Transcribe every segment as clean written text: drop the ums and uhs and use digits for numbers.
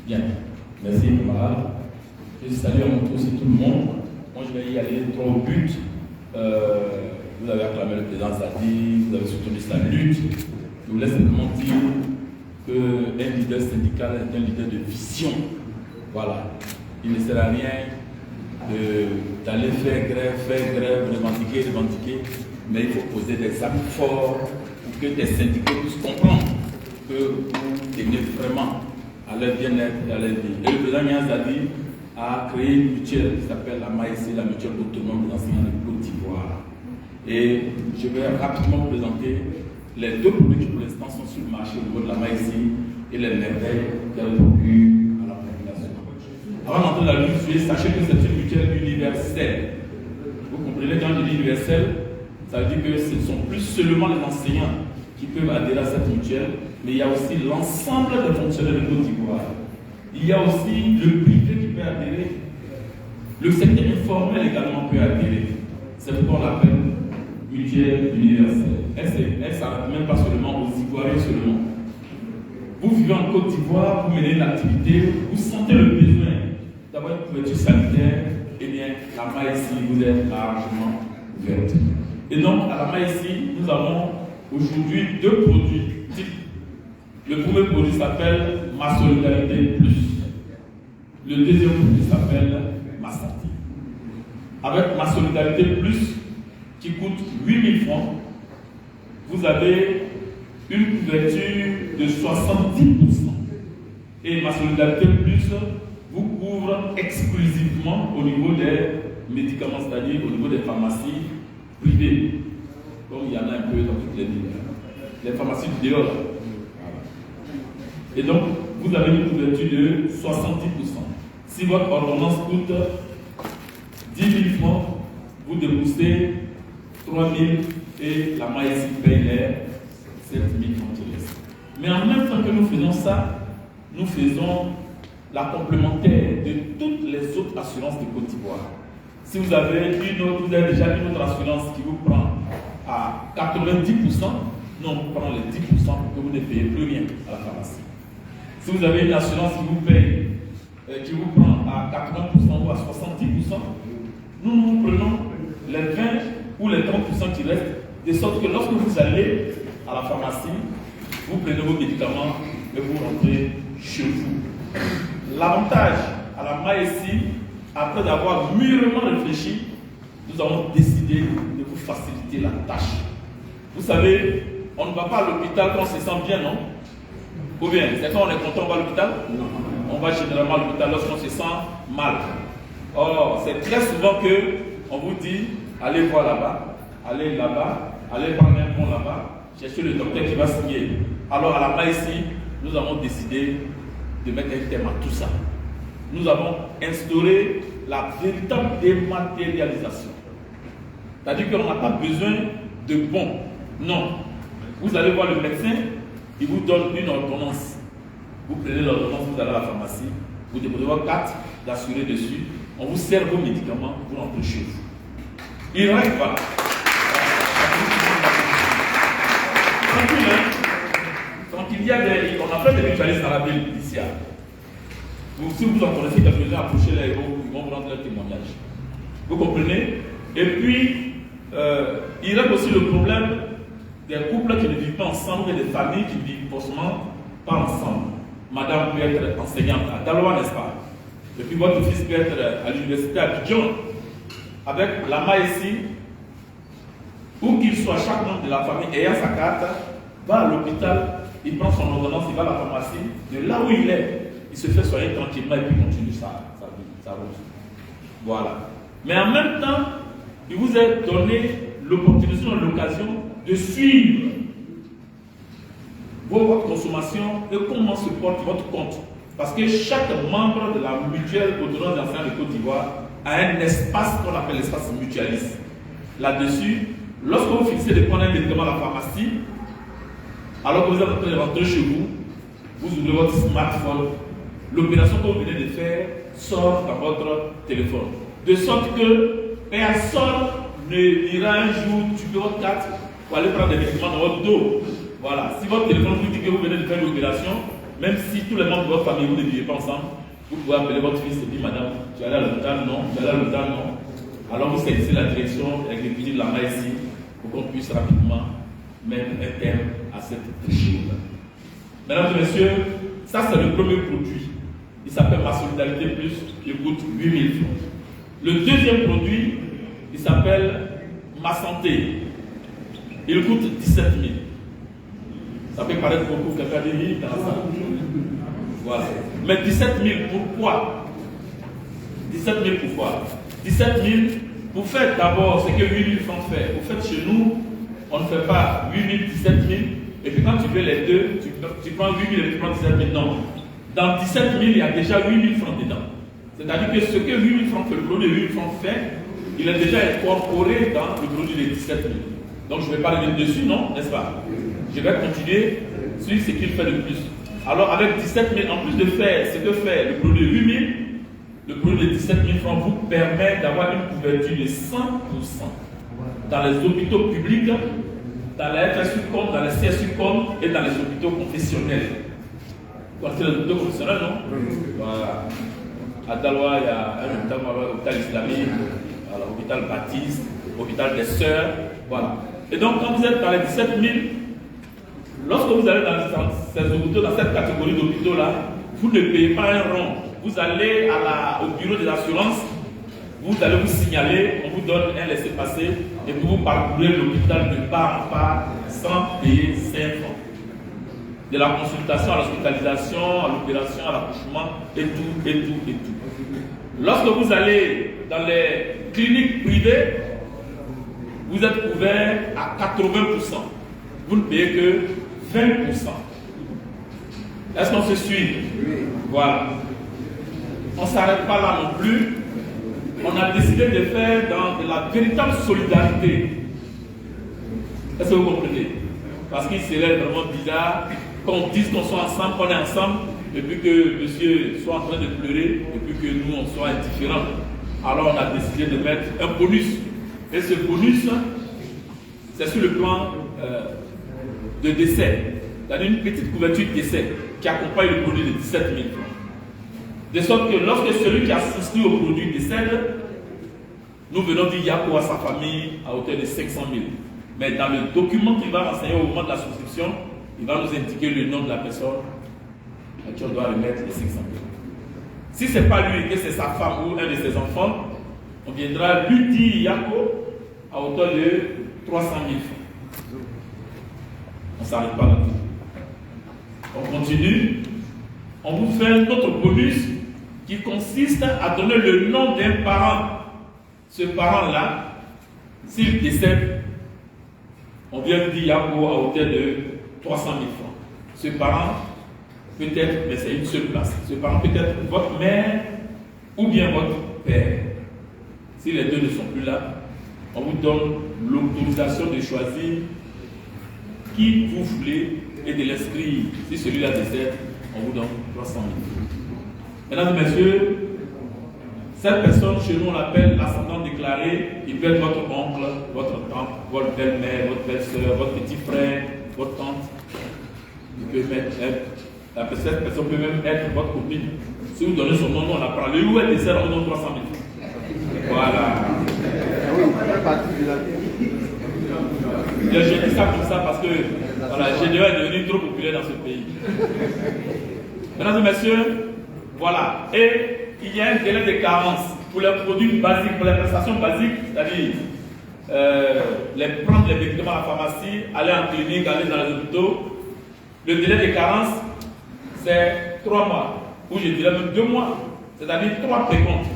Bien, merci camarade. Je salue à mon tour aussi tout le monde. Moi je vais y aller droit au but. Vous avez acclamé le président Zadi, vous avez soutenu sa lutte. Je vous laisse simplement dire qu'un leader syndical est un leader de vision. Voilà. Il ne sert à rien d'aller faire grève, revendiquer, mais il faut poser des actes forts pour que les syndiqués puissent comprendre que vous tenez vraiment à leur bien-être et à leur vie. Et le président Niaz Zadi a créé une mutuelle qui s'appelle la MAIC, la mutuelle autonome des enseignants de Côte d'Ivoire. Et je vais rapidement vous présenter les deux produits qui pour l'instant sont sur le marché au niveau de la MAIC et les merveilles qu'elle procure à la population. Avant d'entrer dans la lutte, sachez que c'est une mutuelle universelle. Vous comprenez, quand je dis universelle, ça veut dire que ce ne sont plus seulement les enseignants qui peuvent adhérer à cette mutuelle, mais il y a aussi l'ensemble des fonctionnaires de Côte d'Ivoire. Il y a aussi le privé qui peut adhérer. Le secteur informel également peut adhérer. C'est pourquoi on l'appelle mutuelle universelle. Elle ne s'arrête même pas seulement aux Ivoiriens seulement. Vous vivez en Côte d'Ivoire, vous menez une activité, vous sentez le besoin d'avoir une couverture sanitaire, eh bien, la MAIC vous est largement ouverte. Et donc, à la MAIC, nous avons aujourd'hui deux produits types. Le premier produit s'appelle Ma Solidarité Plus. Le deuxième produit s'appelle Ma Santé. Avec Ma Solidarité Plus, qui coûte 8 000 francs, vous avez une couverture de 70%. Et Ma Solidarité Plus vous couvre exclusivement au niveau des médicaments, c'est-à-dire au niveau des pharmacies privées, comme il y en a un peu dans toutes les villes. Les pharmacies du dehors. Et donc, vous avez une couverture de 70%. Si votre ordonnance coûte 10 000 francs, vous déboursez 3 000 et la MAIC paye les 7 000 francs qui restent. Mais en même temps que nous faisons ça, nous faisons la complémentaire de toutes les autres assurances de Côte d'Ivoire. Si vous avez déjà une autre assurance qui vous prend à 90%, nous on vous prend les 10% pour que vous ne payez plus rien à la pharmacie. Si vous avez une assurance qui vous paye, qui vous prend à 80% ou à 70%, nous prenons les 20 ou les 30% qui restent, de sorte que lorsque vous allez à la pharmacie, vous prenez vos médicaments et vous rentrez chez vous. L'avantage à la MAIC, après avoir mûrement réfléchi, nous avons décidé de vous faciliter la tâche. Vous savez, on ne va pas à l'hôpital quand on se sent bien, non? Ou bien, c'est quand on est content, on va à l'hôpital? Non. On va généralement à l'hôpital lorsqu'on se sent mal. Or, c'est très souvent qu'on vous dit, allez voir là-bas, allez là-bas, allez prendre un pont là-bas, chercher le docteur qui va signer. Alors, à la MAIC, nous avons décidé de mettre un thème à tout ça. Nous avons instauré la véritable dématérialisation. C'est-à-dire qu'on n'a pas besoin de bons. Non. Vous allez voir le médecin, il vous donne une ordonnance. Vous prenez l'ordonnance, vous allez à la pharmacie, vous déposez votre carte d'assuré dessus, on vous sert vos médicaments, vous rentrez chez vous. Il ne reste pas. Quand il y a on appelle des mutualistes dans la ville ici. Si vous en connaissez quelques-uns, approchez-les, ils vont vous rendre leur témoignage. Vous comprenez? Et puis, il reste aussi le problème des couples qui ne vivent pas ensemble et des familles qui ne vivent forcément pas ensemble. Madame peut être enseignante à Daloa, n'est-ce pas? Et puis votre fils peut être à l'université à Abidjan. Avec la MAIC, où qu'il soit, chaque membre de la famille ayant sa carte, va à l'hôpital, il prend son ordonnance, il va à la pharmacie, de là où il est, il se fait soigner tranquillement et puis continue sa vie, sa route. Voilà. Mais en même temps, il vous a donné l'opportunité, l'occasion de suivre votre consommation et comment se porte votre compte. Parce que chaque membre de la mutuelle autonome d'enseignants de Côte d'Ivoire a un espace qu'on appelle l'espace mutualiste. Là-dessus, lorsque vous fixez de prendre un médicament à la pharmacie, alors que vous êtes en train de rentrer chez vous, vous ouvrez votre smartphone, l'opération que vous venez de faire sort dans votre téléphone. De sorte que personne ne dira un jour, tu peux votre carte pour aller prendre des médicaments dans votre dos. Voilà. Si votre téléphone vous dit que vous venez de faire l'opération, même si tous les membres de votre famille, vous ne vivez pas ensemble, vous pouvez appeler votre fils et dire, madame, tu es allé à l'hôpital, non, tu es allé à l'hôpital, non. Alors vous saisissez la direction avec l'exécutif de la MAESI pour qu'on puisse rapidement mettre un terme à cette chose. Mesdames et messieurs, ça c'est le premier produit. Il s'appelle Ma Solidarité Plus, il coûte 8 000 francs. Le deuxième produit, il s'appelle Ma Santé. Il coûte 17 000. Ça peut paraître beaucoup, quelqu'un dit dans la salle. Voilà. Mais 17 000, pourquoi 17 000 pourquoi 17 000, vous faites d'abord ce que 8 000 francs fait. Vous faites chez nous, on ne fait pas 8 000, 17 000, et puis quand tu fais les deux, tu prends 8 000 et tu prends 17 000. Non. Dans 17 000, il y a déjà 8 000 francs dedans. C'est-à-dire que ce que 8 000 francs fait, le produit de 8 000 francs fait, il est déjà incorporé dans le produit de 17 000. Donc je ne vais pas revenir dessus, non, n'est-ce pas? Je vais continuer sur ce qu'il fait le plus. Alors avec 17 000, en plus de faire ce que fait le produit de 8 000, le produit de 17 000 francs vous permet d'avoir une couverture de 100% dans les hôpitaux publics, dans la FSU-Com, dans les CSU-Com et dans les hôpitaux confessionnels. Vous connaissez les hôpitaux confessionnels, non? Voilà. À Daloa, il y a un hôpital islamique, l'hôpital baptiste, l'hôpital des sœurs, voilà. Et donc, quand vous êtes dans les 17 000, lorsque vous allez dans ces hôpitaux, dans cette catégorie d'hôpitaux-là, vous ne payez pas un rond. Vous allez au bureau des assurances, vous allez vous signaler, on vous donne un laissez-passer et vous parcourez l'hôpital de part en part sans payer 5 francs. De la consultation à l'hospitalisation, à l'opération, à l'accouchement, et tout, et tout, et tout. Lorsque vous allez dans les cliniques privées, vous êtes couvert à 80%. Vous ne payez que 20%. Est-ce qu'on se suit? Voilà. On ne s'arrête pas là non plus. On a décidé de faire dans de la véritable solidarité. Est-ce que vous comprenez? Parce qu'il serait vraiment bizarre qu'on dise qu'on soit ensemble, qu'on est ensemble, et puis que monsieur soit en train de pleurer, et puis que nous, on soit indifférents. Alors on a décidé de mettre un bonus. Et ce bonus, c'est sur le plan de décès. C'est-à-dire une petite couverture de décès qui accompagne le produit de 17 000 francs. De sorte que lorsque celui qui a souscrit au produit décède, nous venons dire Yako à sa famille à hauteur de 500 000. Mais dans le document qu'il va renseigner au moment de la souscription, il va nous indiquer le nom de la personne à qui on doit remettre les 500 000. Si ce n'est pas lui et que c'est sa femme ou un de ses enfants, on viendra lui dire Yako à hauteur de 300 000 francs. On ne s'arrête pas là. On continue. On vous fait un autre bonus qui consiste à donner le nom d'un parent. Ce parent-là, s'il décède, on vient lui dire Yako à hauteur de 300 000 francs. Ce parent peut être, mais c'est une seule place. Ce parent peut être votre mère ou bien votre père. Si les deux ne sont plus là, on vous donne l'autorisation de choisir qui vous voulez et de l'inscrire. Si celui-là décède, on vous donne 300 000. Mesdames et messieurs, cette personne, chez nous, on l'appelle l'ascendant déclaré. Il peut être votre oncle, votre tante, votre belle-mère, votre belle-sœur, votre petit frère, votre tante. Il peut être, cette personne peut même être votre copine. Si vous donnez son nom, on apprend. Le où elle décède, on donne 300 000. Voilà. Je dis ça comme ça parce que voilà, Général est devenu trop populaire dans ce pays. Mesdames et messieurs, voilà. Et il y a un délai de carence pour les produits basiques, pour les prestations basiques, c'est-à-dire prendre les médicaments à la pharmacie, aller en clinique, aller dans les hôpitaux. Le délai de carence, c'est 3 mois, ou je dirais même 2 mois, c'est-à-dire 3 précomptes.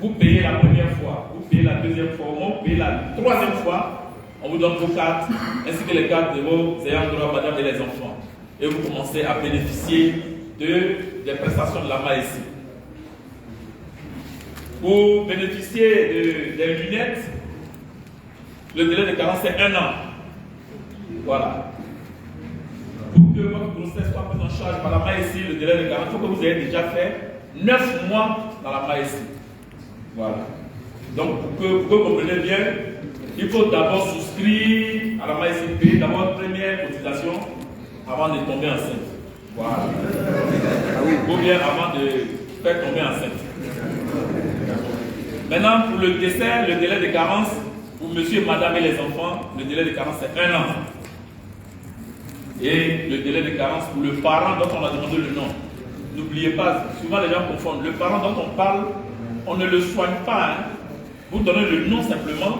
Vous payez la première fois, vous payez la deuxième fois, vous payez la troisième fois, on vous donne vos cartes, ainsi que les cartes de vos ayants droit, madame et les enfants. Et vous commencez à bénéficier des prestations de la MAESI. Pour bénéficier des lunettes, le délai de carence c'est 1 an. Voilà. Pour que votre grossesse soit prise en charge par la MAESI, le délai de carence, il faut que vous ayez déjà fait 9 mois dans la MAESI. Voilà. Donc, pour que vous compreniez bien, il faut d'abord souscrire à la MAESI, payer d'abord une première cotisation avant de tomber enceinte. Voilà. Ou bien avant de faire tomber enceinte. Maintenant, pour le dessert, le délai de carence, pour monsieur, madame et les enfants, le délai de carence c'est 1 an. Et le délai de carence pour le parent dont on a demandé le nom. N'oubliez pas, souvent les gens confondent. Le parent dont on parle, on ne le soigne pas. Hein. Vous donnez le nom simplement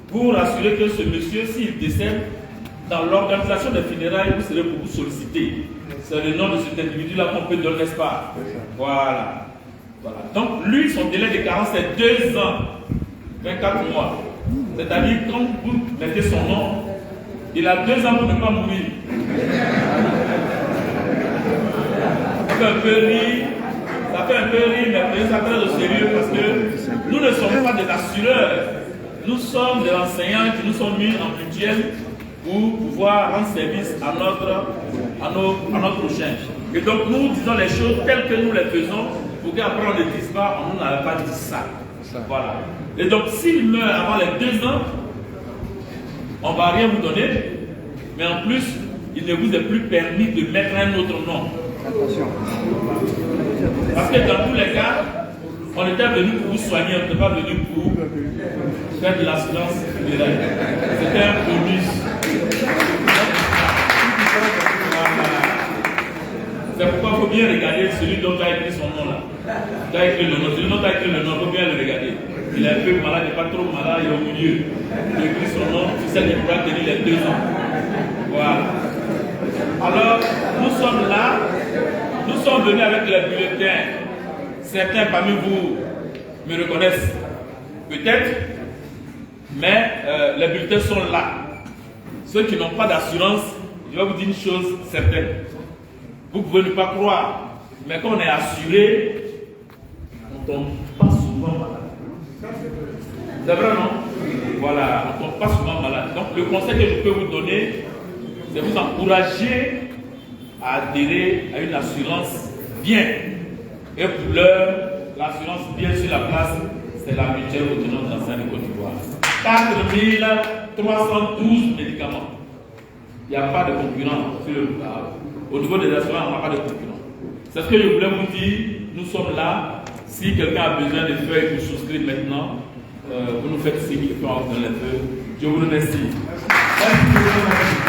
pour assurer que ce monsieur, s'il décède, dans l'organisation des funérailles, vous serez beaucoup sollicité. C'est le nom de cet individu-là qu'on peut donner, n'est-ce pas? Voilà. Voilà. Donc, lui, son délai de carence, c'est 2 ans, 24 mois. C'est-à-dire, quand vous mettez son nom, il a 2 ans pour ne pas mourir. Ça fait un peu rire, mais ça fait au sérieux parce que nous ne sommes pas des assureurs. Nous sommes des enseignants qui nous sont mis en mutuelle pour pouvoir rendre service à notre prochain. Et donc nous disons les choses telles que nous les faisons pour qu'après on ne dise pas, on n'avait pas dit ça. Voilà. Et donc s'il meurt avant les 2 ans, on ne va rien vous donner, mais en plus, il ne vous est plus permis de mettre un autre nom. Attention. Parce que dans tous les cas, on était venu pour vous soigner, on n'était pas venu pour faire de l'assurance funéraire. C'était un bonus. C'est pourquoi il faut bien regarder celui dont tu as écrit son nom là. Tu as écrit le nom, celui dont tu as écrit le nom, il faut bien le regarder. Il est un peu malade, il n'est pas trop malade, il est au milieu. Tu écris son nom, tu sais qu'il pourra tenir les 2 ans. Voilà. Alors, nous sommes là, nous sommes venus avec les bulletins. Certains parmi vous me reconnaissent peut-être, mais les bulletins sont là. Ceux qui n'ont pas d'assurance, je vais vous dire une chose certaine. Vous pouvez ne pas croire, mais quand on est assuré, on ne tombe pas souvent malade. C'est vrai, non? Voilà, on ne tombe pas souvent malade. Donc le conseil que je peux vous donner, c'est vous encourager à adhérer à une assurance bien. Et pour l'heure, l'assurance bien sur la place, c'est la mutuelle autonome d'enseignement de Côte d'Ivoire. 4312 médicaments. Il n'y a pas de concurrent sur le au niveau des assurances, on n'a pas de concurrent. C'est ce que je voulais vous dire. Nous sommes là. Si quelqu'un a besoin de feuilles pour souscrire maintenant, vous nous faites signe et puis on vous donne les feuilles. Je vous remercie. Merci.